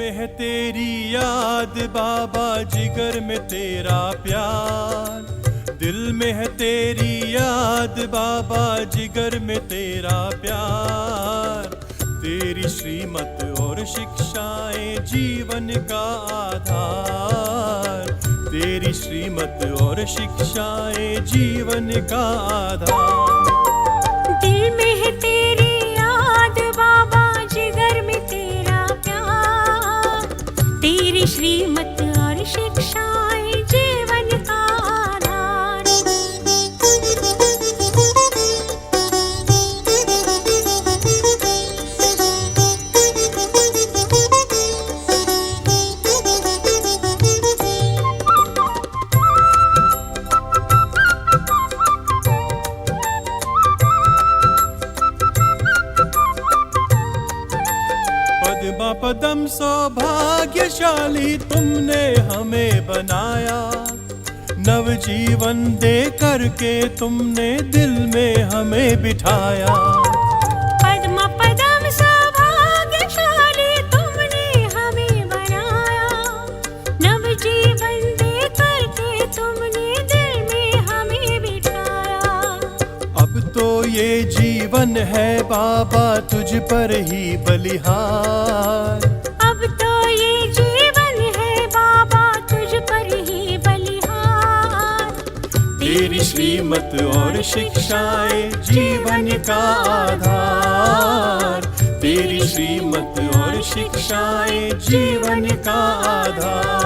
में है तेरी याद बाबा, जिगर में तेरा प्यार। दिल में है तेरी याद बाबा, जिगर में तेरा प्यार। तेरी श्रीमत और शिक्षाएं जीवन का आधार। तेरी श्रीमत और शिक्षाएं जीवन का आधार। दिल में है तेरी याद बाबा, जिगर में तेरा प्यार। तेरी श्रीमत और शिक्षाएं जीवन का आधार। पद्मा पदम सौभाग्यशाली तुमने हमें बनाया। नवजीवन दे करके तुमने दिल में हमें बिठाया। पद्मा पदम सौभाग्यशाली तुमने हमें बनाया। नवजीवन दे करके तुमने दिल में हमें बिठाया। अब तो ये जीवन है बाबा तुझ पर ही बलिहार। अब तो ये जीवन है बाबा तुझ पर ही बलिहार। तेरी श्रीमत और शिक्षाएं जीवन का आधार। तेरी श्रीमत और शिक्षाएं जीवन का आधार।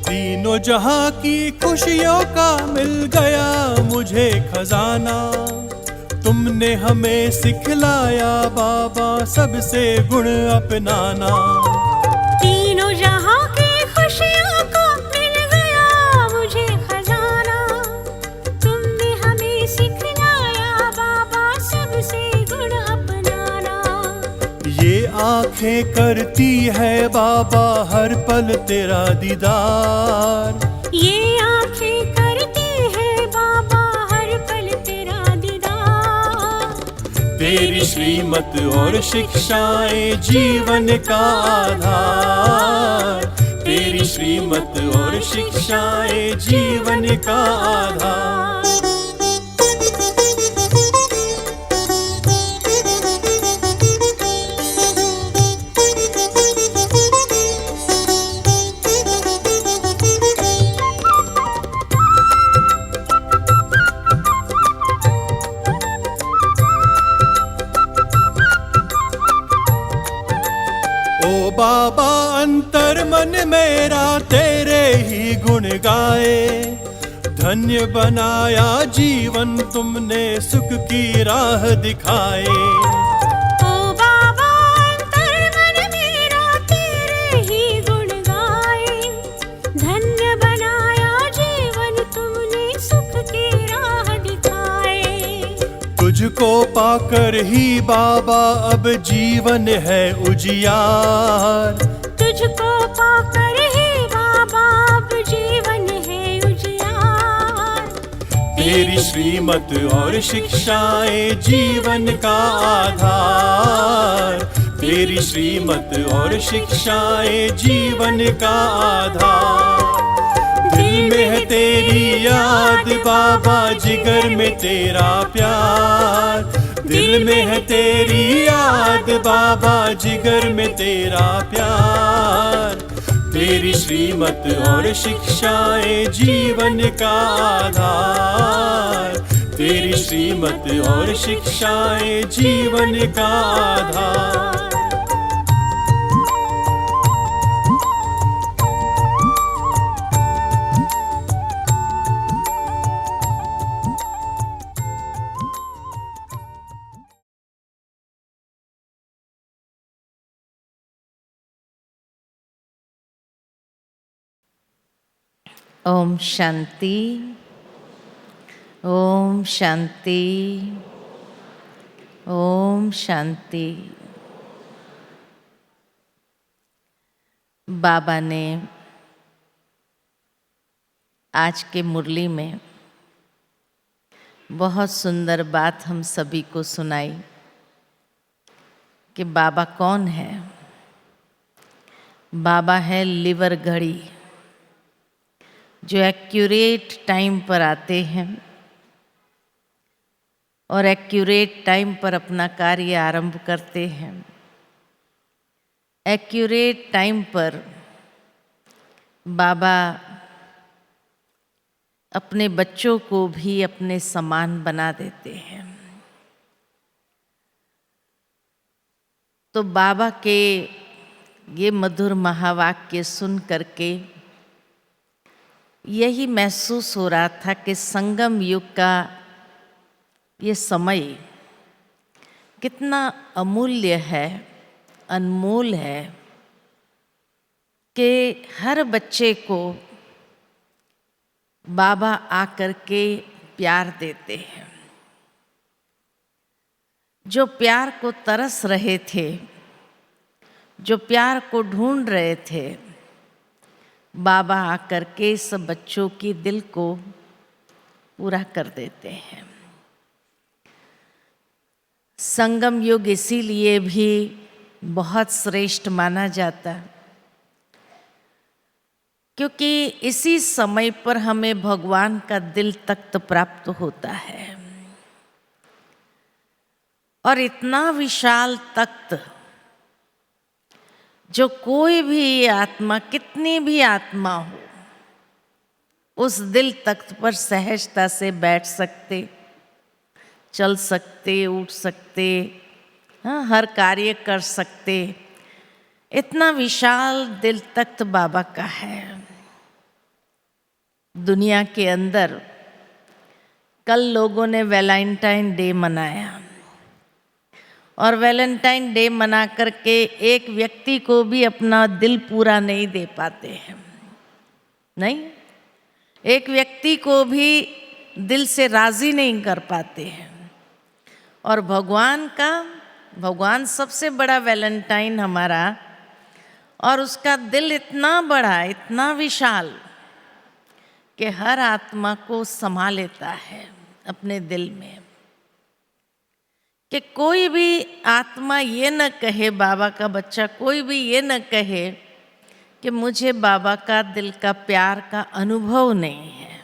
तीनों जहां की खुशियों का मिल गया मुझे खजाना। तुमने हमें सिखलाया बाबा सबसे गुण अपनाना। तीनों जहां की खुशियों को मिल गया मुझे खजाना। तुमने हमें सिखलाया बाबा सबसे गुण अपनाना। ये आंखें करती है बाबा हर पल तेरा दीदार। ये आंखें करती है बाबा हर पल तेरा दीदार। तेरी श्रीमत और शिक्षाएं जीवन का आधार। तेरी श्रीमत और शिक्षाएं जीवन का आधार। ओ बाबा अंतर मन मेरा तेरे ही गुण गाए। धन्य बनाया जीवन तुमने सुख की राह दिखाए। ओ बाबा अंतर मन मेरा तेरे ही गुण गाए। धन्य बनाया जीवन तुमने सुख की राह दिखाए। तुझको पाकर ही बाबा अब जीवन है उजियार। तुझको पाकर ही बाबा अब जीवन है उजियार। तेरी श्रीमत और शिक्षाएं जीवन का आधार। तेरी श्रीमत और शिक्षाएं जीवन का आधार। दिल में है तेरी याद बाबा, जिगर में तेरा प्यार। दिल में है तेरी याद बाबा, जिगर में तेरा प्यार। तेरी श्रीमत और शिक्षाएं जीवन का आधार। तेरी श्रीमत और शिक्षाएं जीवन का आधार। ओम शांति। ओम शांति। ओम शांति। बाबा ने आज के मुरली में बहुत सुंदर बात हम सभी को सुनाई कि बाबा कौन है। बाबा है लिवर घड़ी, जो एक्यूरेट टाइम पर आते हैं और एक्यूरेट टाइम पर अपना कार्य आरंभ करते हैं। एक्यूरेट टाइम पर बाबा अपने बच्चों को भी अपने समान बना देते हैं। तो बाबा के ये मधुर महावाक्य सुन करके यही महसूस हो रहा था कि संगम युग का ये समय कितना अमूल्य है, अनमोल है कि हर बच्चे को बाबा आकर के प्यार देते हैं। जो प्यार को तरस रहे थे, जो प्यार को ढूंढ रहे थे, बाबा आकर के सब बच्चों की दिल को पूरा कर देते हैं। संगम युग इसीलिए भी बहुत श्रेष्ठ माना जाता, क्योंकि इसी समय पर हमें भगवान का दिल तख्त प्राप्त होता है। और इतना विशाल तख्त जो कोई भी आत्मा, कितनी भी आत्मा हो, उस दिल तख्त पर सहजता से बैठ सकते, चल सकते, उठ सकते, हाँ, हर कार्य कर सकते। इतना विशाल दिल तख्त बाबा का है। दुनिया के अंदर कल लोगों ने वैलेंटाइन डे मनाया और वैलेंटाइन डे मना करके एक व्यक्ति को भी अपना दिल पूरा नहीं दे पाते हैं। नहीं, एक व्यक्ति को भी दिल से राजी नहीं कर पाते हैं। और भगवान सबसे बड़ा वैलेंटाइन हमारा, और उसका दिल इतना बड़ा, इतना विशाल कि हर आत्मा को समा लेता है अपने दिल में। कि कोई भी आत्मा ये न कहे, बाबा का बच्चा कोई भी ये न कहे कि मुझे बाबा का दिल का प्यार का अनुभव नहीं है।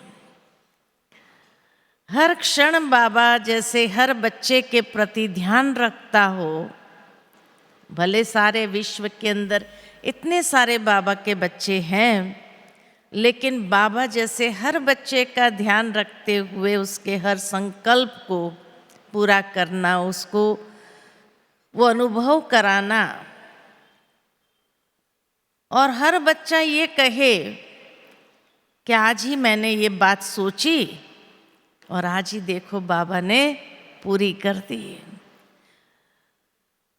हर क्षण बाबा जैसे हर बच्चे के प्रति ध्यान रखता हो। भले सारे विश्व के अंदर इतने सारे बाबा के बच्चे हैं, लेकिन बाबा जैसे हर बच्चे का ध्यान रखते हुए उसके हर संकल्प को पूरा करना, उसको वो अनुभव कराना, और हर बच्चा ये कहे कि आज ही मैंने ये बात सोची और आज ही देखो बाबा ने पूरी कर दी।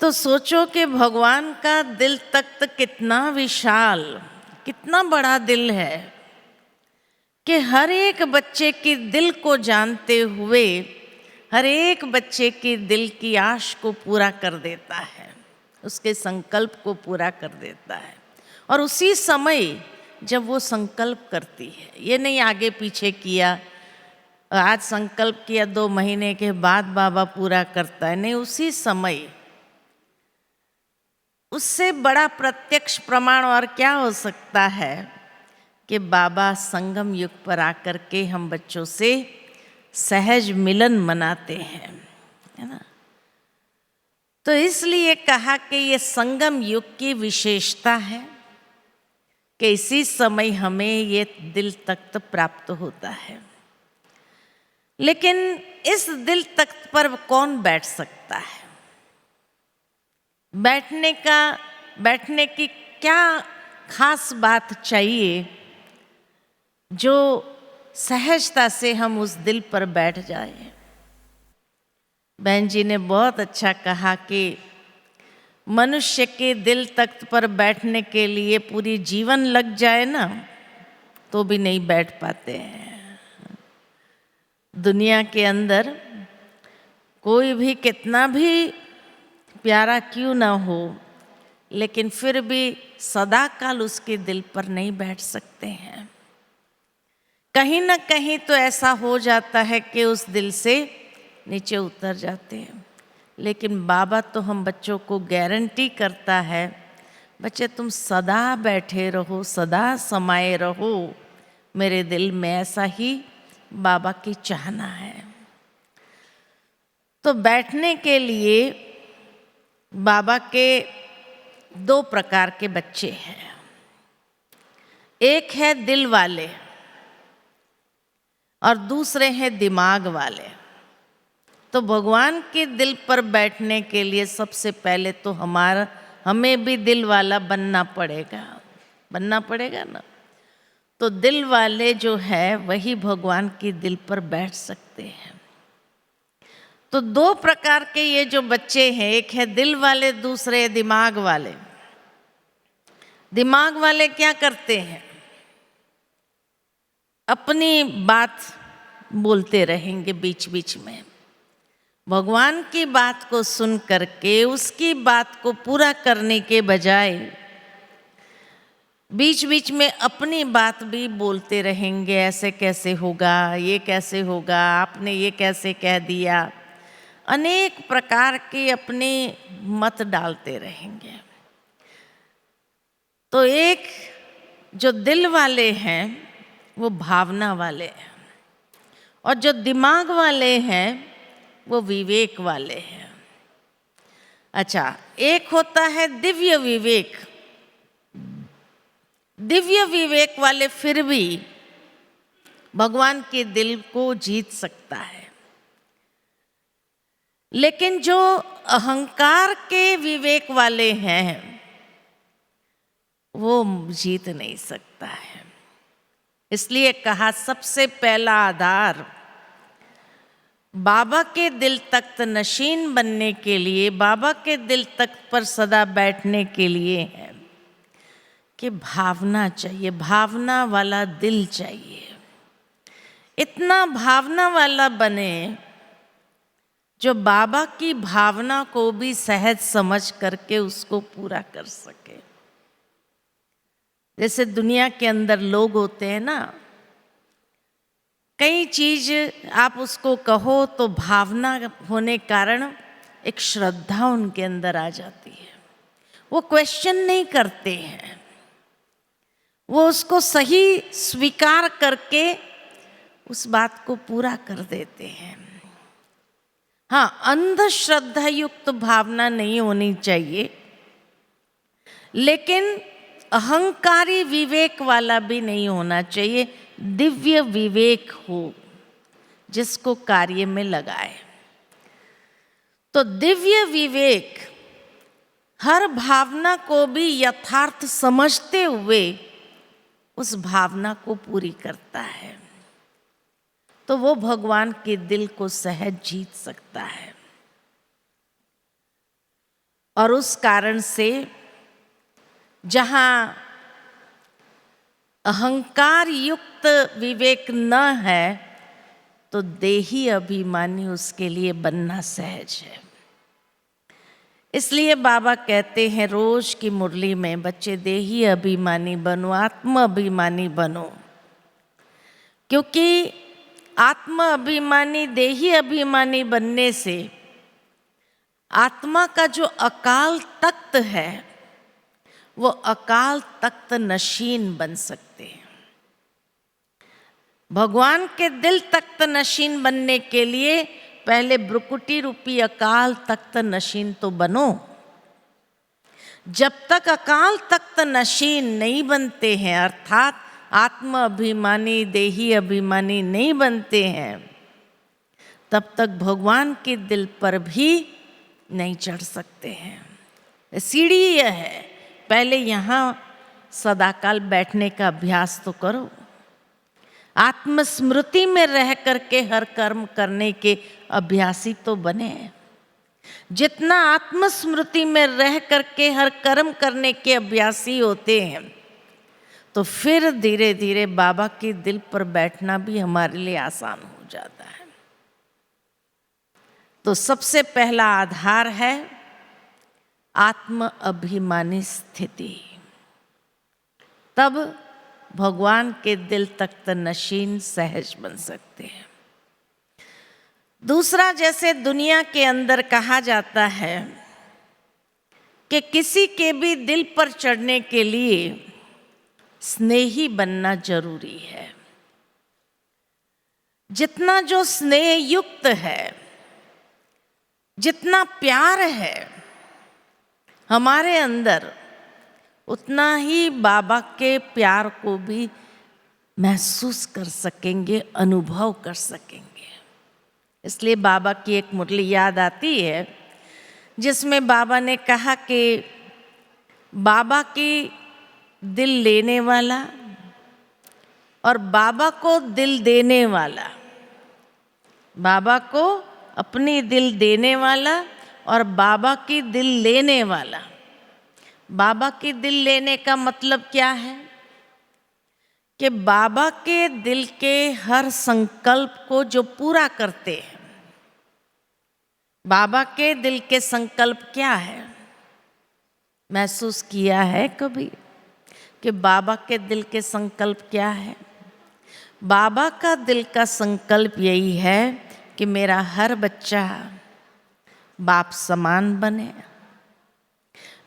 तो सोचो कि भगवान का दिल तख्त कितना विशाल, कितना बड़ा दिल है कि हर एक बच्चे के दिल को जानते हुए हर एक बच्चे के दिल की आश को पूरा कर देता है, उसके संकल्प को पूरा कर देता है। और उसी समय जब वो संकल्प करती है, ये नहीं आगे पीछे किया, आज संकल्प किया 2 महीने के बाद बाबा पूरा करता है, नहीं, उसी समय। उससे बड़ा प्रत्यक्ष प्रमाण और क्या हो सकता है कि बाबा संगम युग पर आकर के हम बच्चों से सहज मिलन मनाते हैं, है ना। तो इसलिए कहा कि ये संगम युग की विशेषता है कि इसी समय हमें ये दिल तख्त प्राप्त होता है। लेकिन इस दिल तख्त पर कौन बैठ सकता है? बैठने की क्या खास बात चाहिए जो सहजता से हम उस दिल पर बैठ जाए? बहन जी ने बहुत अच्छा कहा कि मनुष्य के दिल तख्त पर बैठने के लिए पूरी जीवन लग जाए ना, तो भी नहीं बैठ पाते हैं। दुनिया के अंदर कोई भी कितना भी प्यारा क्यों ना हो, लेकिन फिर भी सदा काल उसके दिल पर नहीं बैठ सकते हैं, कहीं ना कहीं तो ऐसा हो जाता है कि उस दिल से नीचे उतर जाते हैं, लेकिन बाबा तो हम बच्चों को गारंटी करता है, बच्चे तुम सदा बैठे रहो, सदा समाये रहो मेरे दिल में, ऐसा ही बाबा की चाहना है। तो बैठने के लिए बाबा के दो प्रकार के बच्चे हैं। एक है दिल वाले और दूसरे हैं दिमाग वाले। तो भगवान के दिल पर बैठने के लिए सबसे पहले तो हमें भी दिल वाला बनना पड़ेगा ना। तो दिल वाले जो है वही भगवान के दिल पर बैठ सकते हैं। तो दो प्रकार के ये जो बच्चे हैं, एक है दिल वाले, दूसरे दिमाग वाले। दिमाग वाले क्या करते हैं? अपनी बात बोलते रहेंगे बीच बीच में, भगवान की बात को सुन करके उसकी बात को पूरा करने के बजाय बीच बीच में अपनी बात भी बोलते रहेंगे। ऐसे कैसे होगा, ये कैसे होगा, आपने ये कैसे कह दिया, अनेक प्रकार के अपने मत डालते रहेंगे। तो एक जो दिल वाले हैं वो भावना वाले हैं, और जो दिमाग वाले हैं वो विवेक वाले हैं। अच्छा, एक होता है दिव्य विवेक। दिव्य विवेक वाले फिर भी भगवान के दिल को जीत सकता है, लेकिन जो अहंकार के विवेक वाले हैं वो जीत नहीं सकता है। इसलिए कहा सबसे पहला आधार बाबा के दिल तख्त नशीन बनने के लिए, बाबा के दिल तख्त पर सदा बैठने के लिए है कि भावना चाहिए, भावना वाला दिल चाहिए। इतना भावना वाला बने जो बाबा की भावना को भी सहज समझ करके उसको पूरा कर सके। जैसे दुनिया के अंदर लोग होते हैं ना, कई चीज आप उसको कहो तो भावना होने कारण एक श्रद्धा उनके अंदर आ जाती है। वो क्वेश्चन नहीं करते हैं, वो उसको सही स्वीकार करके उस बात को पूरा कर देते हैं। हाँ, अंधश्रद्धा युक्त भावना नहीं होनी चाहिए, लेकिन अहंकारी विवेक वाला भी नहीं होना चाहिए। दिव्य विवेक हो जिसको कार्य में लगाए। तो दिव्य विवेक हर भावना को भी यथार्थ समझते हुए उस भावना को पूरी करता है, तो वो भगवान के दिल को सहज जीत सकता है। और उस कारण से जहाँ अहंकार युक्त विवेक न है तो देही अभिमानी उसके लिए बनना सहज है। इसलिए बाबा कहते हैं रोज की मुरली में, बच्चे देही अभिमानी बनो, आत्म अभिमानी बनो। क्योंकि आत्म अभिमानी, देही अभिमानी बनने से आत्मा का जो अकाल तख्त है वो अकाल तख्त नशीन बन सकते हैं। भगवान के दिल तख्त नशीन बनने के लिए पहले ब्रुकुटी रूपी अकाल तख्त नशीन तो बनो। जब तक अकाल तख्त नशीन नहीं बनते हैं, अर्थात आत्म अभिमानी, देही अभिमानी नहीं बनते हैं, तब तक भगवान के दिल पर भी नहीं चढ़ सकते हैं। सीढ़ी यह है, पहले यहाँ सदाकाल बैठने का अभ्यास तो करो, आत्मस्मृति में रह करके हर कर्म करने के अभ्यासी तो बने। जितना आत्मस्मृति में रह करके हर कर्म करने के अभ्यासी होते हैं, तो फिर धीरे धीरे बाबा के दिल पर बैठना भी हमारे लिए आसान हो जाता है। तो सबसे पहला आधार है आत्म अभिमानी स्थिति। तब भगवान के दिल तख्त नशीन सहज बन सकते हैं। दूसरा, जैसे दुनिया के अंदर कहा जाता है कि किसी के भी दिल पर चढ़ने के लिए स्नेही बनना जरूरी है। जितना जो स्नेह युक्त है, जितना प्यार है हमारे अंदर, उतना ही बाबा के प्यार को भी महसूस कर सकेंगे, अनुभव कर सकेंगे। इसलिए बाबा की एक मुरली याद आती है जिसमें बाबा ने कहा कि बाबा की दिल लेने वाला और बाबा को दिल देने वाला, बाबा को अपनी दिल देने वाला और बाबा की दिल लेने वाला। बाबा की दिल लेने का मतलब क्या है कि बाबा के दिल के हर संकल्प को जो पूरा करते हैं। बाबा के दिल के संकल्प क्या है? महसूस किया है कभी कि बाबा के दिल के संकल्प क्या है? बाबा का दिल का संकल्प यही है कि मेरा हर बच्चा बाप समान बने,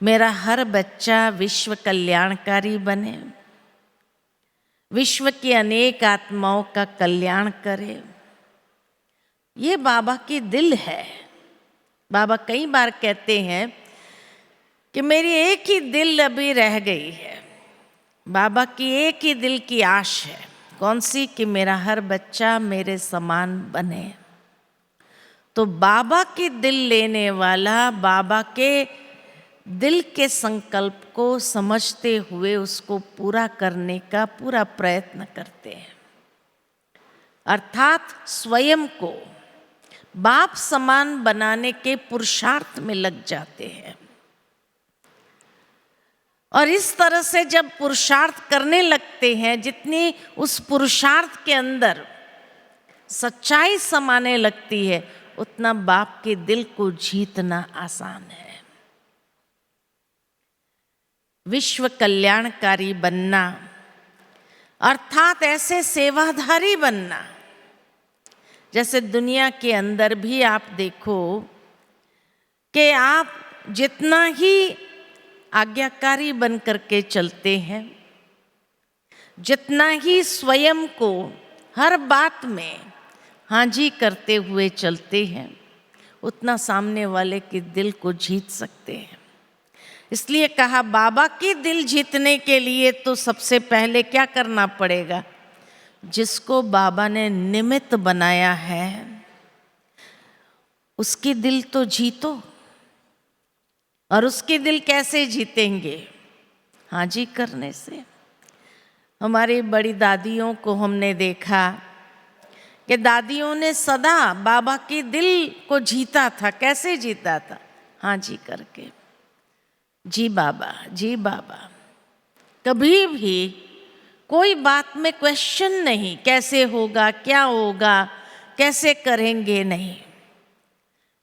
मेरा हर बच्चा विश्व कल्याणकारी बने, विश्व की अनेक आत्माओं का कल्याण करे। ये बाबा की दिल है। बाबा कई बार कहते हैं कि मेरी एक ही दिल अभी रह गई है। बाबा की एक ही दिल की आश है। कौन सी? कि मेरा हर बच्चा मेरे समान बने। तो बाबा की दिल लेने वाला बाबा के दिल के संकल्प को समझते हुए उसको पूरा करने का पूरा प्रयत्न करते हैं, अर्थात स्वयं को बाप समान बनाने के पुरुषार्थ में लग जाते हैं। और इस तरह से जब पुरुषार्थ करने लगते हैं, जितनी उस पुरुषार्थ के अंदर सच्चाई समाने लगती है, उतना बाप के दिल को जीतना आसान है। विश्व कल्याणकारी बनना अर्थात ऐसे सेवाधारी बनना। जैसे दुनिया के अंदर भी आप देखो कि आप जितना ही आज्ञाकारी बन करके चलते हैं, जितना ही स्वयं को हर बात में हाँ जी करते हुए चलते हैं, उतना सामने वाले के दिल को जीत सकते हैं। इसलिए कहा बाबा की दिल जीतने के लिए तो सबसे पहले क्या करना पड़ेगा? जिसको बाबा ने निमित्त बनाया है उसकी दिल तो जीतो। और उसकी दिल कैसे जीतेंगे? हाँ जी करने से। हमारी बड़ी दादियों को हमने देखा कि दादियों ने सदा बाबा की दिल को जीता था। कैसे जीता था? हाँ जी करके, जी बाबा, जी बाबा। कभी भी कोई बात में क्वेश्चन नहीं, कैसे होगा, क्या होगा, कैसे करेंगे, नहीं।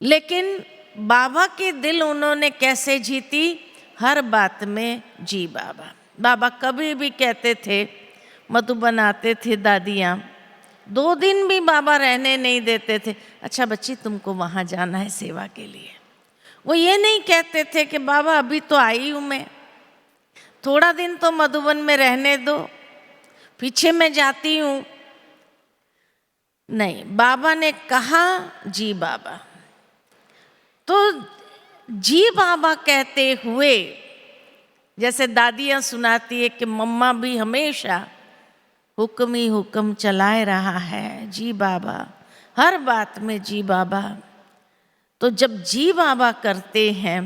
लेकिन बाबा की दिल उन्होंने कैसे जीती? हर बात में जी बाबा। बाबा कभी भी कहते थे, मधुबन आते थे दादियाँ, 2 दिन भी बाबा रहने नहीं देते थे। अच्छा बच्ची तुमको वहाँ जाना है सेवा के लिए। वो ये नहीं कहते थे कि बाबा अभी तो आई हूँ मैं, थोड़ा दिन तो मधुबन में रहने दो, पीछे मैं जाती हूँ। नहीं, बाबा ने कहा जी बाबा। तो जी बाबा कहते हुए, जैसे दादियाँ सुनाती है कि मम्मा भी हमेशा हुक्म ही हुक्म चलाए रहा है, जी बाबा, हर बात में जी बाबा। तो जब जी बाबा करते हैं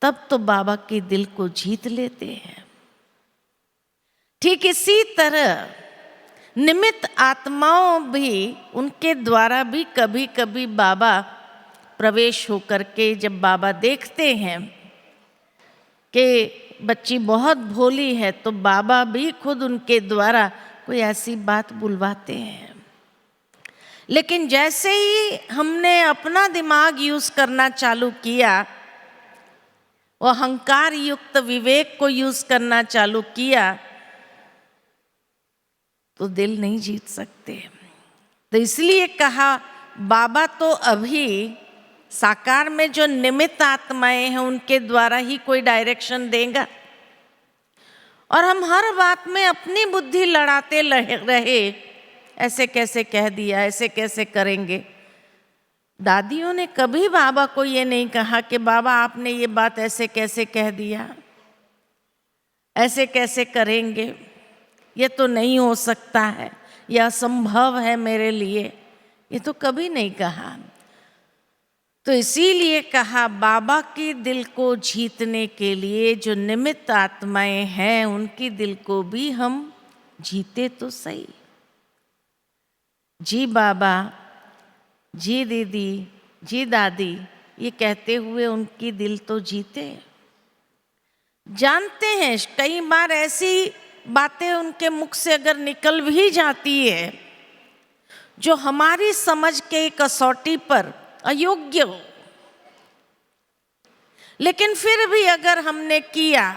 तब तो बाबा के दिल को जीत लेते हैं। ठीक इसी तरह निमित्त आत्माओं भी, उनके द्वारा भी कभी कभी बाबा प्रवेश होकर के, जब बाबा देखते हैं कि बच्ची बहुत भोली है, तो बाबा भी खुद उनके द्वारा कोई ऐसी बात बुलवाते हैं। लेकिन जैसे ही हमने अपना दिमाग यूज करना चालू किया, वो अहंकार युक्त विवेक को यूज करना चालू किया, तो दिल नहीं जीत सकते। तो इसलिए कहा बाबा तो अभी साकार में जो निमित्त आत्माएं हैं उनके द्वारा ही कोई डायरेक्शन देगा, और हम हर बात में अपनी बुद्धि लड़ाते रहे, ऐसे कैसे कह दिया, ऐसे कैसे करेंगे। दादियों ने कभी बाबा को ये नहीं कहा कि बाबा आपने ये बात ऐसे कैसे कह दिया, ऐसे कैसे करेंगे, ये तो नहीं हो सकता है, यह असंभव है मेरे लिए, ये तो कभी नहीं कहा। तो इसीलिए कहा बाबा के दिल को जीतने के लिए जो निमित्त आत्माएं हैं उनकी दिल को भी हम जीते तो सही। जी बाबा, जी दीदी, जी दादी, ये कहते हुए उनकी दिल तो जीते। जानते हैं कई बार ऐसी बातें उनके मुख से अगर निकल भी जाती है जो हमारी समझ के कसौटी पर अयोग्य हो, लेकिन फिर भी अगर हमने किया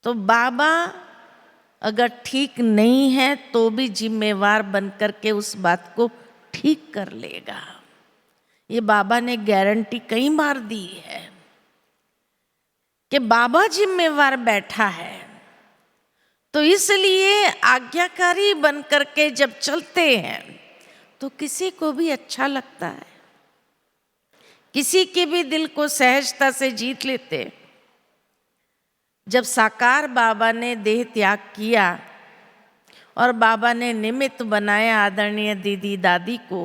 तो बाबा अगर ठीक नहीं है तो भी जिम्मेवार बनकर के उस बात को ठीक कर लेगा। ये बाबा ने गारंटी कई बार दी है कि बाबा जिम्मेवार बैठा है। तो इसलिए आज्ञाकारी बनकर के जब चलते हैं तो किसी को भी अच्छा लगता है, किसी के भी दिल को सहजता से जीत लेते। जब साकार बाबा ने देह त्याग किया और बाबा ने निमित्त बनाया आदरणीय दीदी दादी को,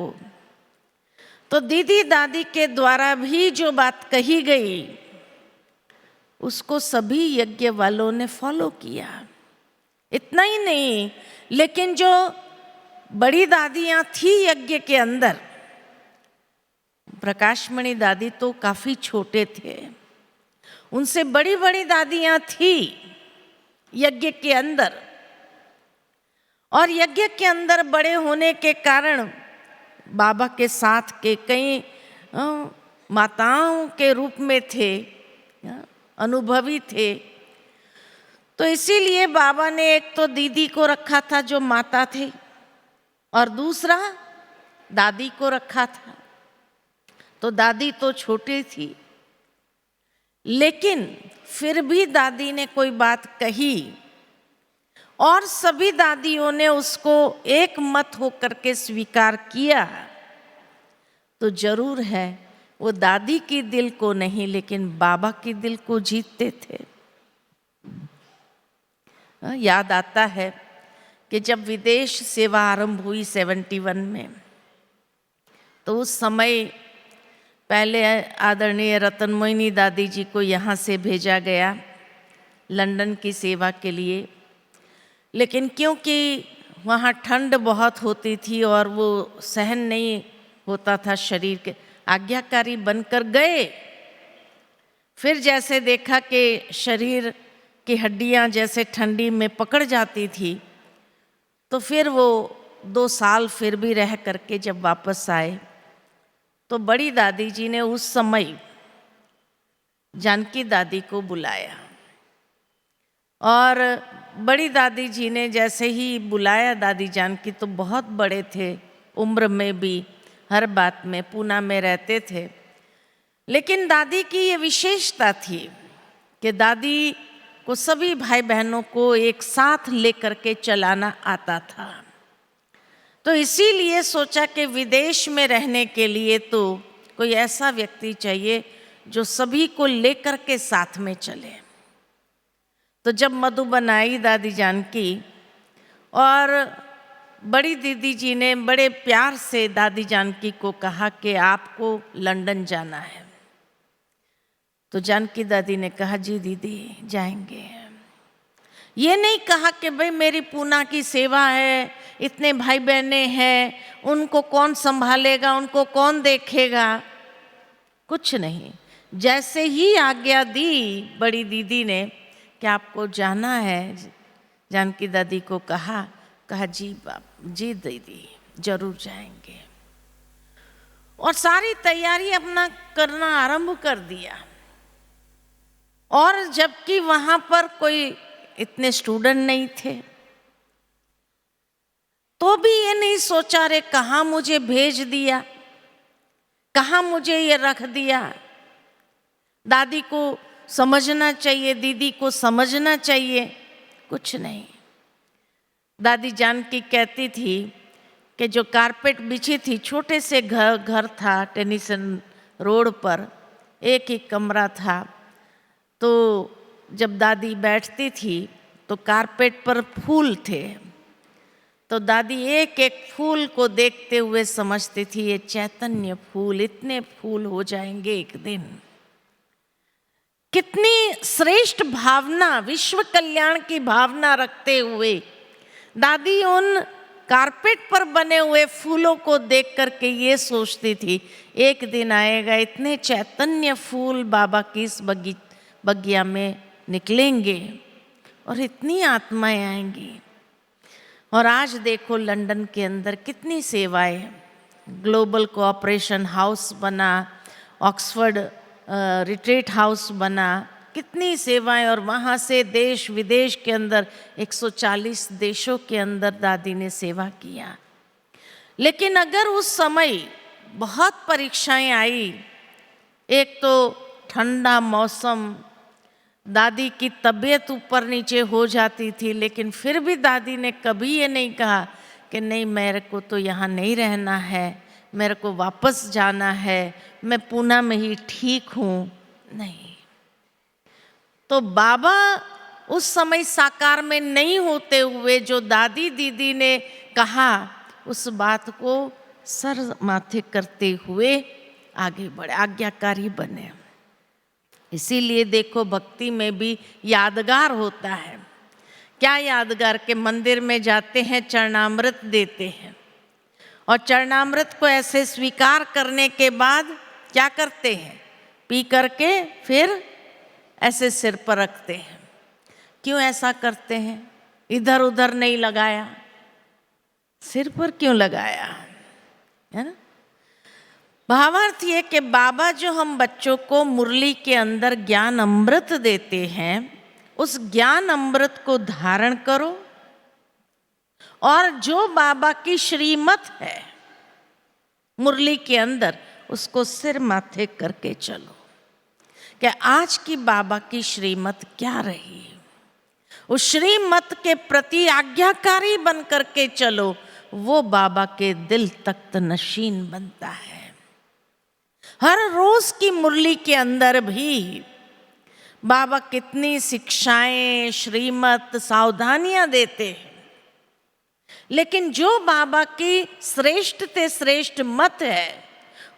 तो दीदी दादी के द्वारा भी जो बात कही गई उसको सभी यज्ञ वालों ने फॉलो किया। इतना ही नहीं, लेकिन जो बड़ी दादियाँ थी यज्ञ के अंदर, प्रकाशमणि दादी तो काफ़ी छोटे थे, उनसे बड़ी बड़ी दादियाँ थी यज्ञ के अंदर, और यज्ञ के अंदर बड़े होने के कारण बाबा के साथ के कई माताओं के रूप में थे, अनुभवी थे। तो इसीलिए बाबा ने एक तो दीदी को रखा था जो माता थे, और दूसरा दादी को रखा था। तो दादी तो छोटी थी, लेकिन फिर भी दादी ने कोई बात कही और सभी दादियों ने उसको एक मत होकर के स्वीकार किया, तो जरूर है वो दादी की दिल को नहीं लेकिन बाबा की दिल को जीतते थे। याद आता है कि जब विदेश सेवा आरंभ हुई 71 में, तो उस समय पहले आदरणीय रतनमोहिनी दादी जी को यहाँ से भेजा गया लंदन की सेवा के लिए, लेकिन क्योंकि वहाँ ठंड बहुत होती थी और वो सहन नहीं होता था शरीर के, आज्ञाकारी बनकर गए। फिर जैसे देखा कि शरीर की हड्डियाँ जैसे ठंडी में पकड़ जाती थी, तो फिर वो 2 साल फिर भी रह करके जब वापस आए, तो बड़ी दादी जी ने उस समय जानकी दादी को बुलाया, और बड़ी दादी जी ने जैसे ही बुलाया, दादी जानकी तो बहुत बड़े थे उम्र में भी, हर बात में पूना में रहते थे, लेकिन दादी की ये विशेषता थी कि दादी को सभी भाई बहनों को एक साथ लेकर के चलाना आता था। तो इसीलिए सोचा कि विदेश में रहने के लिए तो कोई ऐसा व्यक्ति चाहिए जो सभी को लेकर के साथ में चले। तो जब मधुबन आई दादी जानकी, और बड़ी दीदी जी ने बड़े प्यार से दादी जानकी को कहा कि आपको लंदन जाना है, तो जानकी दादी ने कहा जी दीदी जाएंगे। ये नहीं कहा कि भाई मेरी पूना की सेवा है, इतने भाई बहने हैं, उनको कौन संभालेगा, उनको कौन देखेगा, कुछ नहीं। जैसे ही आज्ञा दी बड़ी दीदी ने कि आपको जाना है, जानकी दादी को कहा जी बाप जी दीदी जरूर जाएंगे, और सारी तैयारी अपना करना आरंभ कर दिया। और जबकि वहाँ पर कोई इतने स्टूडेंट नहीं थे, तो भी ये नहीं सोचा रे कहाँ मुझे भेज दिया, कहाँ मुझे ये रख दिया। दादी को समझना चाहिए, दीदी को समझना चाहिए, कुछ नहीं। दादी जानकी कहती थी कि जो कारपेट बिछी थी, छोटे से घर था टेनिसन रोड पर, एक ही कमरा था। तो जब दादी बैठती थी तो कारपेट पर फूल थे, तो दादी एक एक फूल को देखते हुए समझती थी ये चैतन्य फूल, इतने फूल हो जाएंगे एक दिन। कितनी श्रेष्ठ भावना, विश्व कल्याण की भावना रखते हुए दादी उन कारपेट पर बने हुए फूलों को देख करके ये सोचती थी एक दिन आएगा इतने चैतन्य फूल बाबा की इस बगिया में निकलेंगे और इतनी आत्माएं आएंगी। और आज देखो लंदन के अंदर कितनी सेवाएं, ग्लोबल कोऑपरेशन हाउस बना, ऑक्सफोर्ड रिट्रीट हाउस बना, कितनी सेवाएं, और वहाँ से देश विदेश के अंदर 140 देशों के अंदर दादी ने सेवा किया। लेकिन अगर उस समय बहुत परीक्षाएं आई, एक तो ठंडा मौसम, दादी की तबीयत ऊपर नीचे हो जाती थी, लेकिन फिर भी दादी ने कभी ये नहीं कहा कि नहीं मेरे को तो यहाँ नहीं रहना है, मेरे को वापस जाना है, मैं पूना में ही ठीक हूँ, नहीं। तो बाबा उस समय साकार में नहीं होते हुए जो दादी दीदी ने कहा उस बात को सर माथे करते हुए आगे बढ़े, आज्ञाकारी बने। इसीलिए देखो भक्ति में भी यादगार होता है। क्या यादगार? के मंदिर में जाते हैं, चरणामृत देते हैं, और चरणामृत को ऐसे स्वीकार करने के बाद क्या करते हैं? पी करके फिर ऐसे सिर पर रखते हैं। क्यों ऐसा करते हैं? इधर उधर नहीं लगाया, सिर पर क्यों लगाया, है ना? भावार्थ ये कि बाबा जो हम बच्चों को मुरली के अंदर ज्ञान अमृत देते हैं, उस ज्ञान अमृत को धारण करो और जो बाबा की श्रीमत है मुरली के अंदर उसको सिर माथे करके चलो कि आज की बाबा की श्रीमत क्या रही, उस श्रीमत के प्रति आज्ञाकारी बन करके चलो, वो बाबा के दिल तख्त नशीन बनता है। हर रोज की मुरली के अंदर भी बाबा कितनी शिक्षाएं, श्रीमत, सावधानियां देते हैं, लेकिन जो बाबा की श्रेष्ठ ते श्रेष्ठ मत है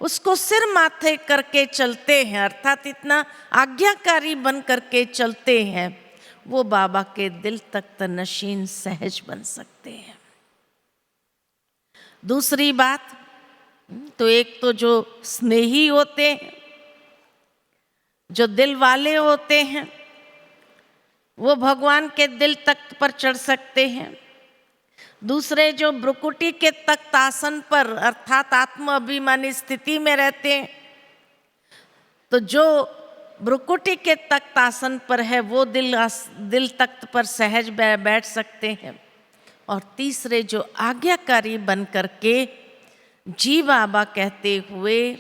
उसको सिर माथे करके चलते हैं, अर्थात इतना आज्ञाकारी बन करके चलते हैं, वो बाबा के दिल तख्त नशीन सहज बन सकते हैं। दूसरी बात तो एक तो जो स्नेही होते हैं, जो दिल वाले होते हैं, वो भगवान के दिल तख्त पर चढ़ सकते हैं। दूसरे जो भ्रुकुटी के तख्त आसन पर अर्थात आत्म अभिमानी स्थिति में रहते हैं, तो जो भ्रुकुटी के तख्त आसन पर है वो दिल तख्त पर सहज बैठ सकते हैं। और तीसरे जो आज्ञाकारी बन करके जी बाबा कहते हुए,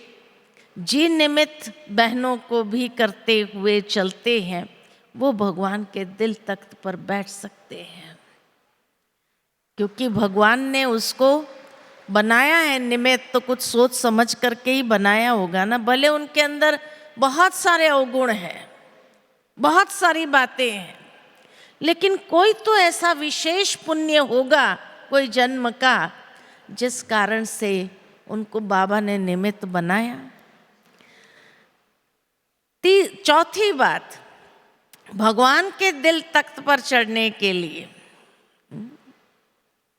जी निमित्त बहनों को भी करते हुए चलते हैं, वो भगवान के दिल तख्त पर बैठ सकते हैं, क्योंकि भगवान ने उसको बनाया है निमित्त, तो कुछ सोच समझ करके ही बनाया होगा ना। भले उनके अंदर बहुत सारे अवगुण हैं, बहुत सारी बातें हैं, लेकिन कोई तो ऐसा विशेष पुण्य होगा कोई जन्म का जिस कारण से उनको बाबा ने निमित्त बनाया। चौथी बात, भगवान के दिल तख्त पर चढ़ने के लिए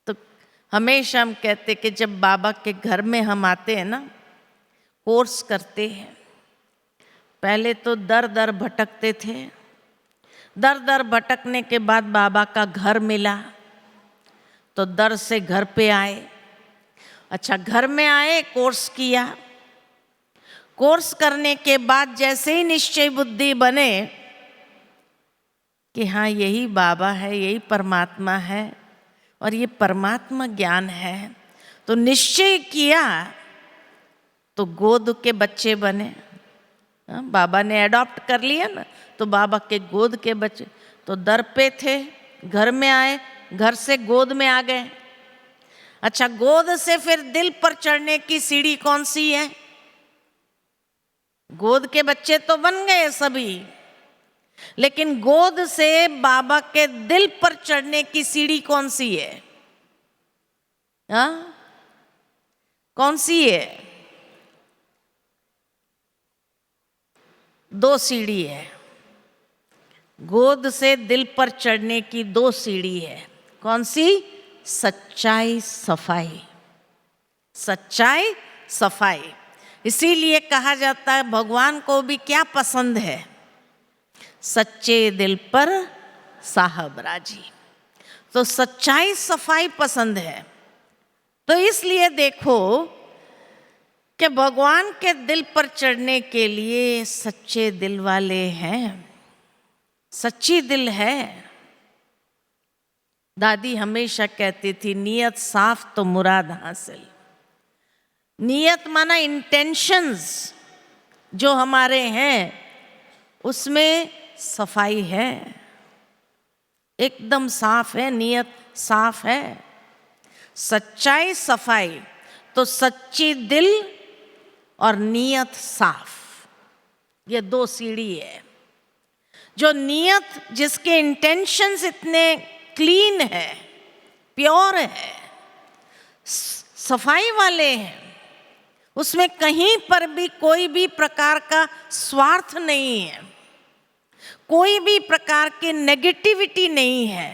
तो हमेशा हम कहते कि जब बाबा के घर में हम आते हैं ना, कोर्स करते हैं, पहले तो दर दर भटकते थे, दर दर भटकने के बाद बाबा का घर मिला तो दर से घर पे आए। अच्छा, घर में आए, कोर्स किया, कोर्स करने के बाद जैसे ही निश्चय बुद्धि बने कि हाँ यही बाबा है, यही परमात्मा है, और ये परमात्मा ज्ञान है। तो निश्चय किया तो गोद के बच्चे बने। बाबा ने अडॉप्ट कर लिया ना, तो बाबा के गोद के बच्चे। तो दर पे थे, घर में आए, घर से गोद में आ गए। अच्छा, गोद से फिर दिल पर चढ़ने की सीढ़ी कौन सी है? गोद के बच्चे तो बन गए सभी, लेकिन गोद से बाबा के दिल पर चढ़ने की सीढ़ी कौन सी है? हाँ, कौन सी है? 2 सीढ़ी है। गोद से दिल पर चढ़ने की 2 सीढ़ी है। कौन सी? सच्चाई, सफाई। सच्चाई, सफाई। इसीलिए कहा जाता है भगवान को भी क्या पसंद है? सच्चे दिल पर साहब राजी। तो सच्चाई, सफाई पसंद है। तो इसलिए देखो कि भगवान के दिल पर चढ़ने के लिए सच्चे दिल वाले हैं, सच्ची दिल है। दादी हमेशा कहती थी, नियत साफ तो मुराद हासिल। नियत माना इंटेंशंस जो हमारे हैं उसमें सफाई है, एकदम साफ है, नियत साफ है। सच्चाई, सफाई, तो सच्ची दिल और नियत साफ, ये 2 सीढ़ी है। जो नियत, जिसके इंटेंशंस इतने क्लीन है, प्योर है, सफाई वाले हैं, उसमें कहीं पर भी कोई भी प्रकार का स्वार्थ नहीं है, कोई भी प्रकार की नेगेटिविटी नहीं है,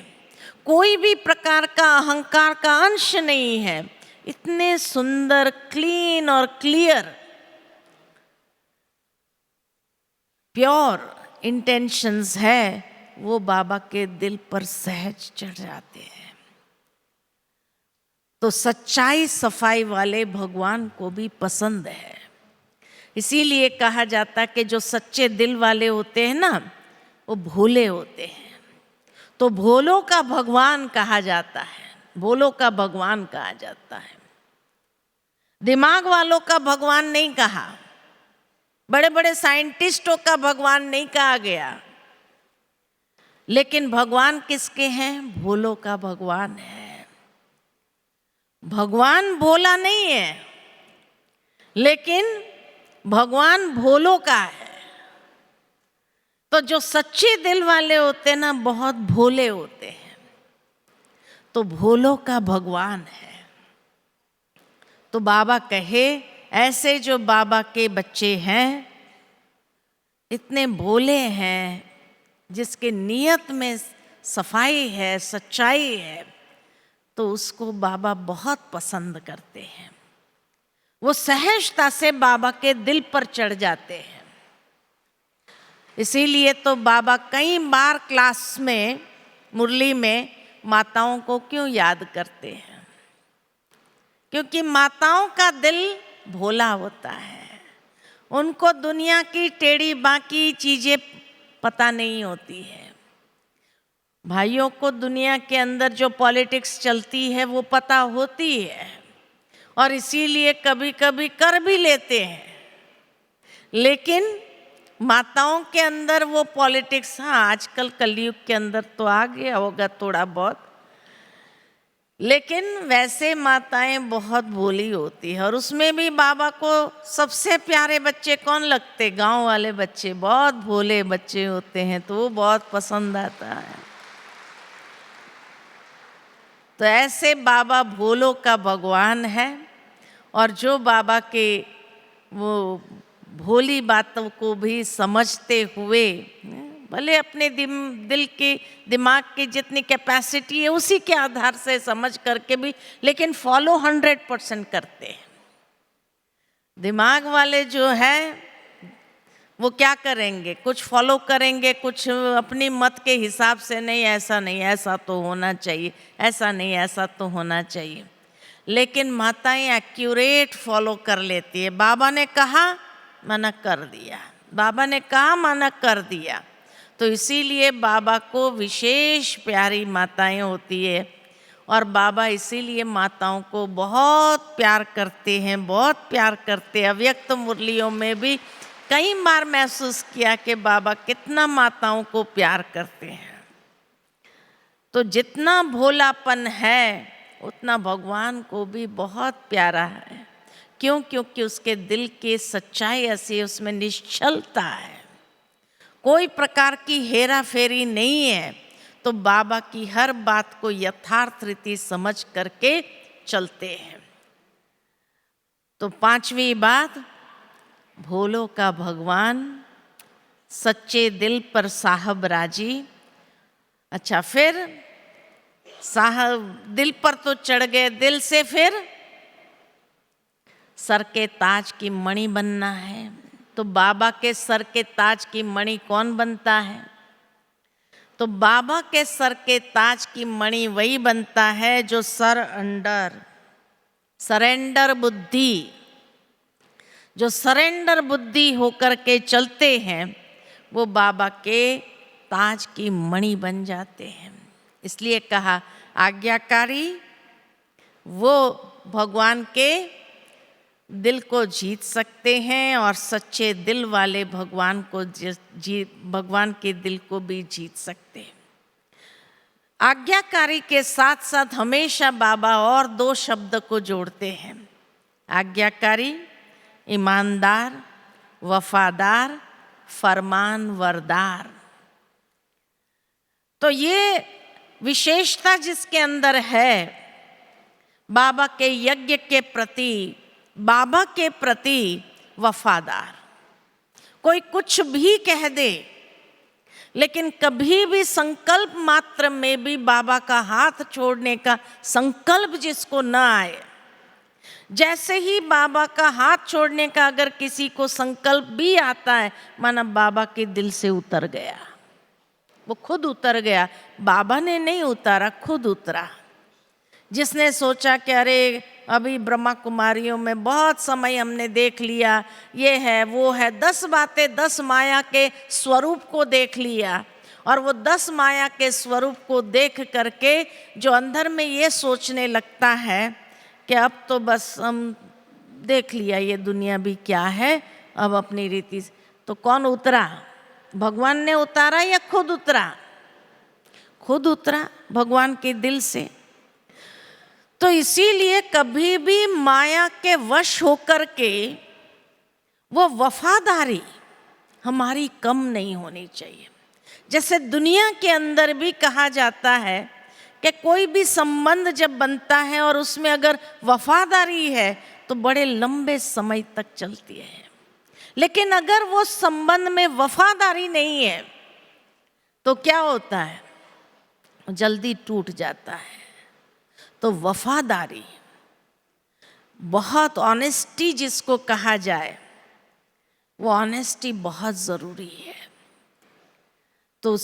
कोई भी प्रकार का अहंकार का अंश नहीं है। इतने सुंदर, क्लीन और क्लियर, प्योर इंटेंशंस है, वो बाबा के दिल पर सहज चढ़ जाते हैं। तो सच्चाई, सफाई वाले भगवान को भी पसंद है। इसीलिए कहा जाता है कि जो सच्चे दिल वाले होते हैं ना, वो भोले होते हैं। तो भोलों का भगवान कहा जाता है, भोलों का भगवान कहा जाता है। दिमाग वालों का भगवान नहीं कहा, बड़े बड़े साइंटिस्टों का भगवान नहीं कहा गया, लेकिन भगवान किसके हैं? भोलों का भगवान है। भगवान भोला नहीं है, लेकिन भगवान भोलों का है। तो जो सच्चे दिल वाले होते हैं ना, बहुत भोले होते हैं, तो भोलों का भगवान है। तो बाबा कहे, ऐसे जो बाबा के बच्चे हैं, इतने भोले हैं, जिसके नियत में सफाई है, सच्चाई है, तो उसको बाबा बहुत पसंद करते हैं। वो सहजता से बाबा के दिल पर चढ़ जाते हैं। इसीलिए तो बाबा कई बार क्लास में, मुरली में माताओं को क्यों याद करते हैं? क्योंकि माताओं का दिल भोला होता है, उनको दुनिया की टेढ़ी बाकी चीजें पता नहीं होती है। भाइयों को दुनिया के अंदर जो पॉलिटिक्स चलती है वो पता होती है, और इसीलिए कभी कभी कर भी लेते हैं। लेकिन माताओं के अंदर वो पॉलिटिक्स, हाँ आजकल कलयुग के अंदर तो आ गया होगा थोड़ा बहुत, लेकिन वैसे माताएं बहुत भोली होती है। और उसमें भी बाबा को सबसे प्यारे बच्चे कौन लगते? गांव वाले बच्चे, बहुत भोले बच्चे होते हैं, तो वो बहुत पसंद आता है। तो ऐसे बाबा भोलों का भगवान है। और जो बाबा के वो भोली बातों को भी समझते हुए, भले अपने दिल की, दिमाग की जितनी कैपेसिटी है उसी के आधार से समझ करके भी, लेकिन फॉलो 100% करते हैं। दिमाग वाले जो है वो क्या करेंगे? कुछ फॉलो करेंगे, कुछ अपनी मत के हिसाब से, नहीं ऐसा नहीं, ऐसा तो होना चाहिए, ऐसा नहीं, ऐसा तो होना चाहिए। लेकिन माताएं एक्यूरेट फॉलो कर लेती है। बाबा ने कहा, मना कर दिया, बाबा ने कहा, मना कर दिया। तो इसीलिए बाबा को विशेष प्यारी माताएं होती है। और बाबा इसीलिए माताओं को बहुत प्यार करते हैं, बहुत प्यार करते हैं। अव्यक्त मुरलियों में भी कई बार महसूस किया कि बाबा कितना माताओं को प्यार करते हैं। तो जितना भोलापन है उतना भगवान को भी बहुत प्यारा है। क्यों? क्योंकि उसके दिल की सच्चाई ऐसी है, उसमें निश्चलता है, कोई प्रकार की हेरा फेरी नहीं है। तो बाबा की हर बात को यथार्थ रीति समझ करके चलते हैं। तो पांचवी बात, भोलों का भगवान, सच्चे दिल पर साहब राजी। अच्छा, फिर साहब दिल पर तो चढ़ गए, दिल से फिर सर के ताज की मणि बनना है। तो बाबा के सर के ताज की मणि कौन बनता है? तो बाबा के सर के ताज की मणि वही बनता है जो सरेंडर बुद्धि, जो सरेंडर बुद्धि होकर के चलते हैं, वो बाबा के ताज की मणि बन जाते हैं। इसलिए कहा आज्ञाकारी वो भगवान के दिल को जीत सकते हैं और सच्चे दिल वाले भगवान के दिल को भी जीत सकते हैं। आज्ञाकारी के साथ साथ हमेशा बाबा और दो शब्द को जोड़ते हैं, आज्ञाकारी, ईमानदार, वफादार, फरमानवरदार। तो ये विशेषता जिसके अंदर है, बाबा के यज्ञ के प्रति, बाबा के प्रति वफादार। कोई कुछ भी कह दे, लेकिन कभी भी संकल्प मात्र में भी बाबा का हाथ छोड़ने का संकल्प जिसको न आए, जैसे ही बाबा का हाथ छोड़ने का अगर किसी को संकल्प भी आता है, माना बाबा के दिल से उतर गया, वो खुद उतर गया, बाबा ने नहीं उतारा, खुद उतरा। जिसने सोचा कि अरे अभी ब्रह्मा कुमारियों में बहुत समय हमने देख लिया, ये है वो है, 10 बातें 10 माया के स्वरूप को देख लिया, और वो 10 माया के स्वरूप को देख करके जो अंदर में ये सोचने लगता है कि अब तो बस हम देख लिया ये दुनिया भी क्या है, अब अपनी रीति से, तो कौन उतरा? भगवान ने उतारा या खुद उतरा? खुद उतरा भगवान के दिल से। तो इसीलिए कभी भी माया के वश होकर के वो वफादारी हमारी कम नहीं होनी चाहिए। जैसे दुनिया के अंदर भी कहा जाता है कि कोई भी संबंध जब बनता है और उसमें अगर वफादारी है तो बड़े लंबे समय तक चलती है, लेकिन अगर वो संबंध में वफादारी नहीं है तो क्या होता है? जल्दी टूट जाता है। तो वफादारी, बहुत ऑनेस्टी जिसको कहा जाए, वो ऑनेस्टी बहुत ज़रूरी है। तो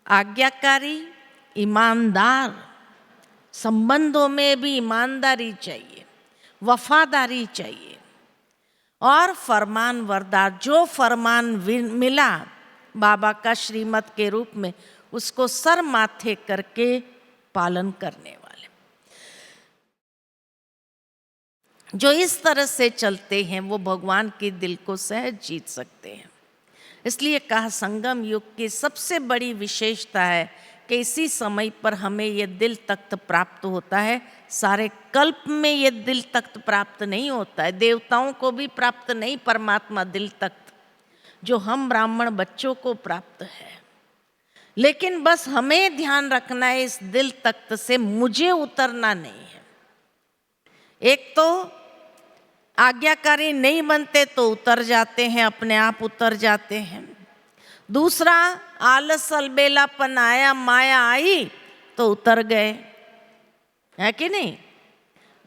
आज्ञाकारी, ईमानदार, संबंधों में भी ईमानदारी चाहिए, वफादारी चाहिए, और फरमानवरदार, जो फरमान मिला बाबा का श्रीमत के रूप में, उसको सर माथे करके पालन करने वाले। जो इस तरह से चलते हैं वो भगवान के दिल को सहज जीत सकते हैं। इसलिए कहा संगम युग की सबसे बड़ी विशेषता है कि इसी समय पर हमें ये दिल तख्त प्राप्त होता है। सारे कल्प में ये दिल तख्त प्राप्त नहीं होता है, देवताओं को भी प्राप्त नहीं परमात्मा दिल तख्त, जो हम ब्राह्मण बच्चों को प्राप्त है। लेकिन बस हमें ध्यान रखना है इस दिल तख्त से मुझे उतरना नहीं है। एक तो आज्ञाकारी नहीं बनते तो उतर जाते हैं, अपने आप उतर जाते हैं। दूसरा, आलस अलबेलापन आया, माया आई तो उतर गए, है कि नहीं?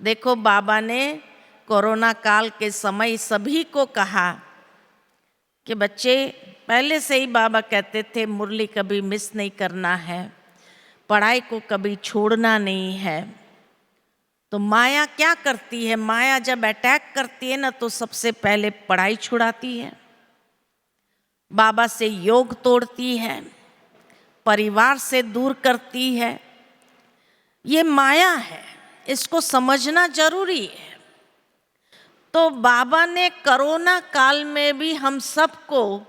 देखो बाबा ने कोरोना काल के समय सभी को कहा कि बच्चे, पहले से ही बाबा कहते थे मुरली कभी मिस नहीं करना है, पढ़ाई को कभी छोड़ना नहीं है। तो माया क्या करती है? माया जब अटैक करती है ना तो सबसे पहले पढ़ाई छुड़ाती है, बाबा से योग तोड़ती है, परिवार से दूर करती है। ये माया है, इसको समझना जरूरी है। तो बाबा ने कोरोना काल में भी हम सबको,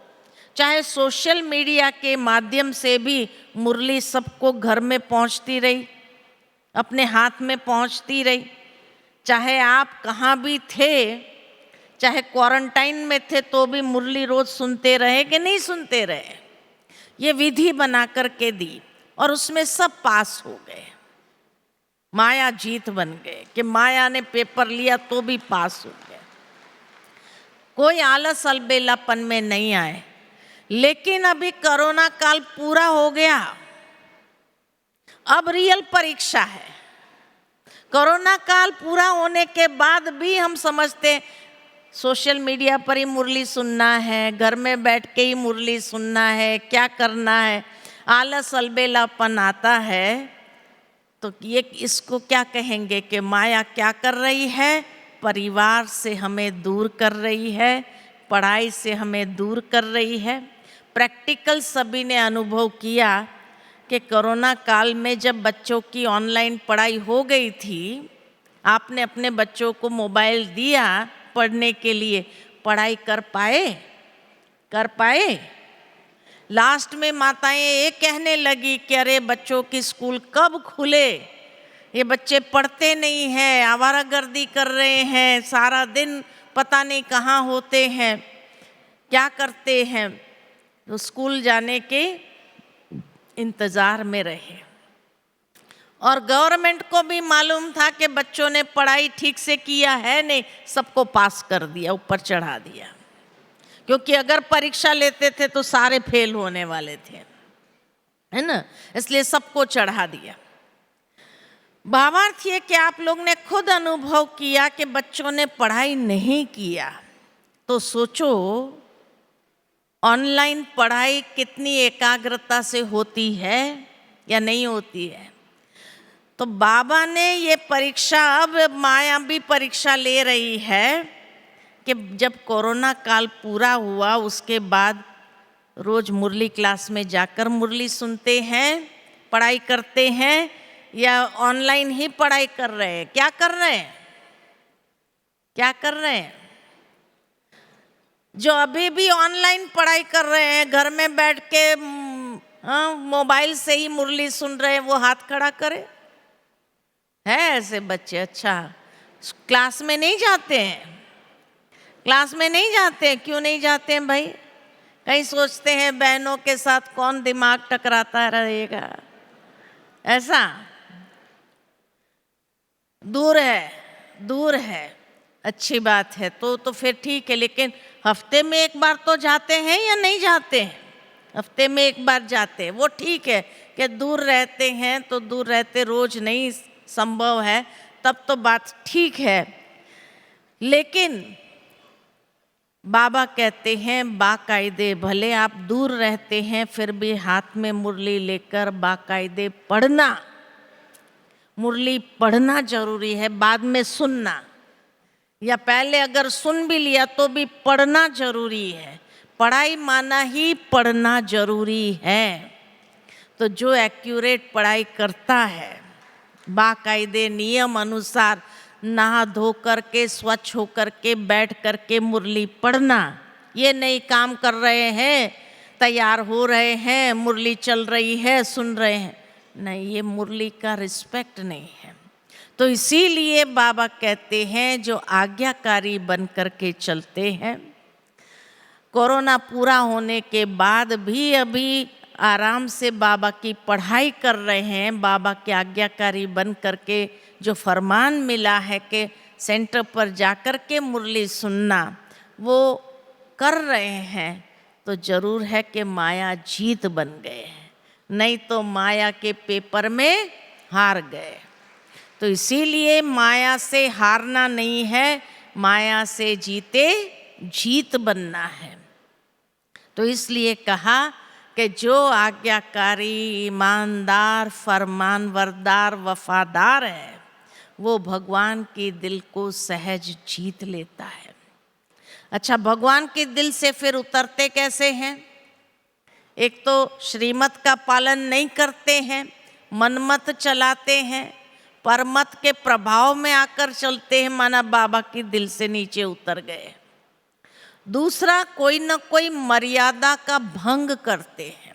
चाहे सोशल मीडिया के माध्यम से भी मुरली सबको घर में पहुंचती रही, अपने हाथ में पहुंचती रही। चाहे आप कहाँ भी थे, चाहे क्वारंटाइन में थे, तो भी मुरली रोज सुनते रहे कि नहीं सुनते रहे। ये विधि बना करके दी और उसमें सब पास हो गए। माया जीत बन गए कि माया ने पेपर लिया तो भी पास हो गए। कोई आलस अलबेलापन में नहीं आए। लेकिन अभी कोरोना काल पूरा हो गया, अब रियल परीक्षा है। कोरोना काल पूरा होने के बाद भी हम समझते सोशल मीडिया पर ही मुरली सुनना है, घर में बैठ के ही मुरली सुनना है, क्या करना है, आलस अलबेलापन आता है। तो ये इसको क्या कहेंगे कि माया क्या कर रही है? परिवार से हमें दूर कर रही है, पढ़ाई से हमें दूर कर रही है। प्रैक्टिकल सभी ने अनुभव किया कि कोरोना काल में जब बच्चों की ऑनलाइन पढ़ाई हो गई थी, आपने अपने बच्चों को मोबाइल दिया पढ़ने के लिए, पढ़ाई कर पाए? कर पाए? लास्ट में माताएं ये कहने लगी कि अरे बच्चों की स्कूल कब खुले, ये बच्चे पढ़ते नहीं हैं, आवारागर्दी कर रहे हैं, सारा दिन पता नहीं कहाँ होते हैं, क्या करते हैं। तो स्कूल जाने के इंतज़ार में रहे। और गवर्नमेंट को भी मालूम था कि बच्चों ने पढ़ाई ठीक से किया है नहीं, सबको पास कर दिया, ऊपर चढ़ा दिया। क्योंकि अगर परीक्षा लेते थे तो सारे फेल होने वाले थे, है ना, इसलिए सबको चढ़ा दिया। भावार्थ ये कि आप लोग ने खुद अनुभव किया कि बच्चों ने पढ़ाई नहीं किया, तो सोचो ऑनलाइन पढ़ाई कितनी एकाग्रता से होती है या नहीं होती है। तो बाबा ने ये परीक्षा, अब माया भी परीक्षा ले रही है कि जब कोरोना काल पूरा हुआ उसके बाद रोज मुरली क्लास में जाकर मुरली सुनते हैं, पढ़ाई करते हैं, या ऑनलाइन ही पढ़ाई कर रहे हैं? क्या कर रहे हैं? क्या कर रहे हैं? जो अभी भी ऑनलाइन पढ़ाई कर रहे हैं, घर में बैठ के मोबाइल से ही मुरली सुन रहे हैं, वो हाथ खड़ा करे। है ऐसे बच्चे? अच्छा, क्लास में नहीं जाते हैं? क्लास में नहीं जाते हैं? क्यों नहीं जाते हैं भाई? कहीं सोचते हैं बहनों के साथ कौन दिमाग टकराता रहेगा, ऐसा? दूर है, दूर है, अच्छी बात है, तो फिर ठीक है। लेकिन हफ्ते में एक बार तो जाते हैं या नहीं जाते हैं? हफ्ते में एक बार जाते हैं, वो ठीक है कि दूर रहते हैं तो दूर रहते, रोज नहीं संभव है, तब तो बात ठीक है। लेकिन बाबा कहते हैं बाकायदे, भले आप दूर रहते हैं फिर भी हाथ में मुरली लेकर बाकायदे पढ़ना। मुरली पढ़ना जरूरी है, बाद में सुनना, या पहले अगर सुन भी लिया तो भी पढ़ना जरूरी है। पढ़ाई माना ही पढ़ना जरूरी है। तो जो एक्यूरेट पढ़ाई करता है, बाकायदे नियम अनुसार नहा धो करके स्वच्छ होकर के बैठ करके मुरली पढ़ना, ये नहीं काम कर रहे हैं, तैयार हो रहे हैं, मुरली चल रही है, सुन रहे हैं, नहीं, ये मुरली का रिस्पेक्ट नहीं है। तो इसीलिए बाबा कहते हैं जो आज्ञाकारी बन करके चलते हैं, कोरोना पूरा होने के बाद भी अभी आराम से बाबा की पढ़ाई कर रहे हैं, बाबा के आज्ञाकारी बन करके जो फरमान मिला है कि सेंटर पर जाकर के मुरली सुनना, वो कर रहे हैं, तो जरूर है कि माया जीत बन गए हैं, नहीं तो माया के पेपर में हार गए। तो इसीलिए माया से हारना नहीं है, माया से जीते जीत बनना है। तो इसलिए कहा कि जो आज्ञाकारी, ईमानदार, फरमानबरदार, वफादार है, वो भगवान के दिल को सहज जीत लेता है। अच्छा, भगवान के दिल से फिर उतरते कैसे हैं? एक तो श्रीमत का पालन नहीं करते हैं, मनमत चलाते हैं, परमत के प्रभाव में आकर चलते हैं, माना बाबा की दिल से नीचे उतर गए। दूसरा, कोई न कोई मर्यादा का भंग करते हैं।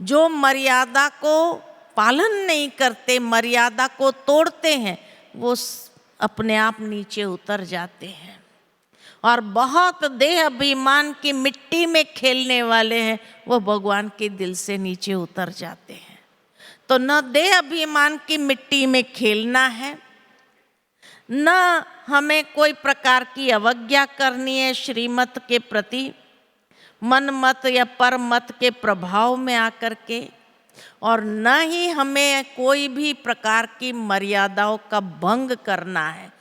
जो मर्यादा को पालन नहीं करते, मर्यादा को तोड़ते हैं, वो अपने आप नीचे उतर जाते हैं। और बहुत देह अभिमान की मिट्टी में खेलने वाले हैं, वो भगवान के दिल से नीचे उतर जाते हैं। तो न देह अभिमान की मिट्टी में खेलना है, न हमें कोई प्रकार की अवज्ञा करनी है श्रीमत के प्रति, मन मत या पर मत के प्रभाव में आकर के, और न ही हमें कोई भी प्रकार की मर्यादाओं का भंग करना है।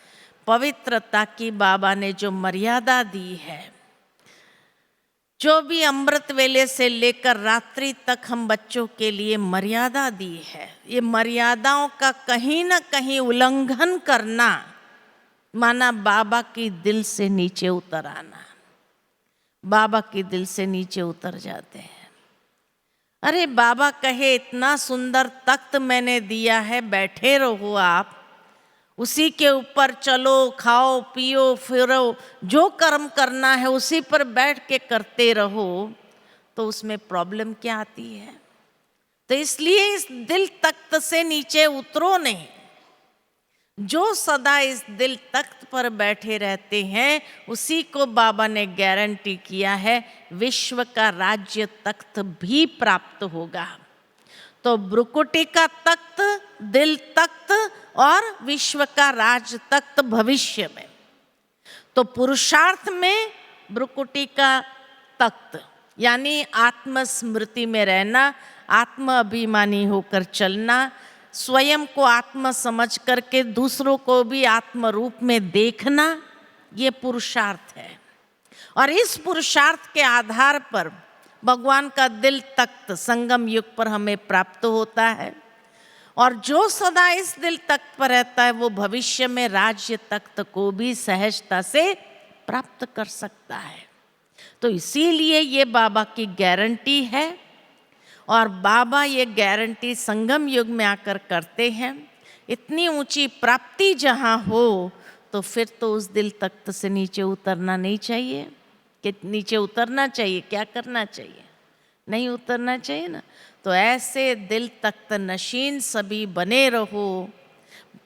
पवित्रता की बाबा ने जो मर्यादा दी है, जो भी अमृत वेले से लेकर रात्रि तक हम बच्चों के लिए मर्यादा दी है, ये मर्यादाओं का कहीं न कहीं उल्लंघन करना माना बाबा की दिल से नीचे उतर आना। बाबा की दिल से नीचे उतर जाते हैं। अरे बाबा कहे इतना सुंदर तख्त मैंने दिया है, बैठे रहो आप, उसी के ऊपर चलो, खाओ पियो फिरो, जो कर्म करना है उसी पर बैठ के करते रहो, तो उसमें प्रॉब्लम क्या आती है? तो इसलिए इस दिल तख्त से नीचे उतरो नहीं। जो सदा इस दिल तख्त पर बैठे रहते हैं, उसी को बाबा ने गारंटी किया है विश्व का राज्य तख्त भी प्राप्त होगा। तो ब्रुकुटी का तख्त, दिल तख्त और विश्व का राज तख्त भविष्य में। तो पुरुषार्थ में ब्रुकुटी का तख्त यानी आत्मस्मृति में रहना, आत्म अभिमानी होकर चलना, स्वयं को आत्मा समझ करके दूसरों को भी आत्म रूप में देखना, ये पुरुषार्थ है। और इस पुरुषार्थ के आधार पर भगवान का दिल तख्त संगम युग पर हमें प्राप्त होता है। और जो सदा इस दिल तख्त पर रहता है, वो भविष्य में राज्य तख्त को भी सहजता से प्राप्त कर सकता है। तो इसीलिए ये बाबा की गारंटी है, और बाबा ये गारंटी संगम युग में आकर करते हैं। इतनी ऊंची प्राप्ति जहाँ हो, तो फिर तो उस दिल तख्त से नीचे उतरना नहीं चाहिए। कि नीचे उतरना चाहिए, क्या करना चाहिए? नहीं उतरना चाहिए ना। तो ऐसे दिल तख्त नशीन सभी बने रहो,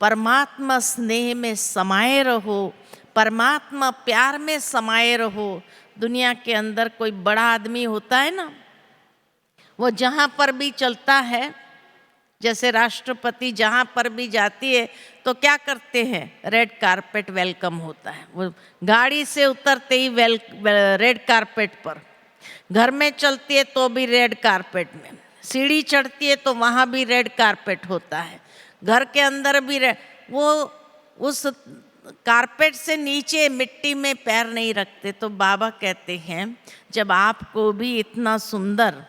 परमात्मा स्नेह में समाये रहो, परमात्मा प्यार में समाये रहो। दुनिया के अंदर कोई बड़ा आदमी होता है ना, वो जहाँ पर भी चलता है, जैसे राष्ट्रपति जहाँ पर भी जाती है तो क्या करते हैं? रेड कारपेट वेलकम होता है। वो गाड़ी से उतरते ही रेड कारपेट पर, घर में चलती है तो भी रेड कारपेट में, सीढ़ी चढ़ती है तो वहाँ भी रेड कारपेट होता है, घर के अंदर भी वो उस कारपेट से नीचे मिट्टी में पैर नहीं रखते। तो बाबा कहते हैं जब आपको भी इतना सुंदर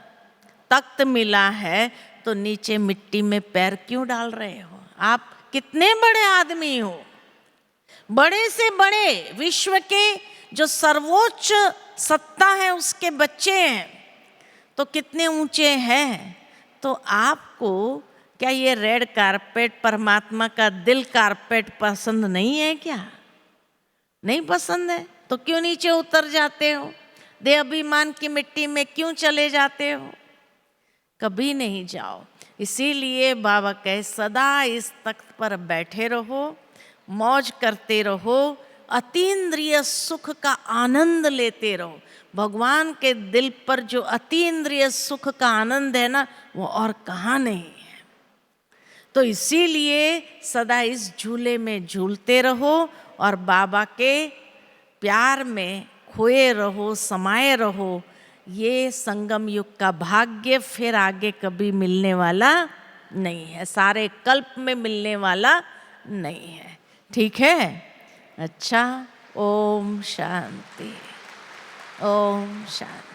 तख्त मिला है तो नीचे मिट्टी में पैर क्यों डाल रहे हो? आप कितने बड़े आदमी हो, बड़े से बड़े विश्व के जो सर्वोच्च सत्ता है उसके बच्चे हैं, तो कितने ऊंचे हैं। तो आपको क्या ये रेड कारपेट, परमात्मा का दिल कारपेट पसंद नहीं है क्या? नहीं पसंद है तो क्यों नीचे उतर जाते हो? देह अभिमान की मिट्टी में क्यों चले जाते हो? कभी नहीं जाओ। इसीलिए बाबा कहे सदा इस तख्त पर बैठे रहो, मौज करते रहो, अतीन्द्रिय सुख का आनंद लेते रहो। भगवान के दिल पर जो अतीन्द्रिय सुख का आनंद है ना, वो और कहाँ नहीं है। तो इसीलिए सदा इस झूले में झूलते रहो और बाबा के प्यार में खोए रहो, समाये रहो। ये संगम युग का भाग्य फिर आगे कभी मिलने वाला नहीं है, सारे कल्प में मिलने वाला नहीं है। ठीक है? अच्छा, ओम शांति, ओम शांति।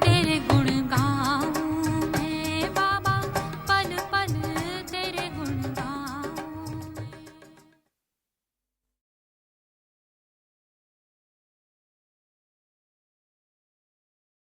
तेरे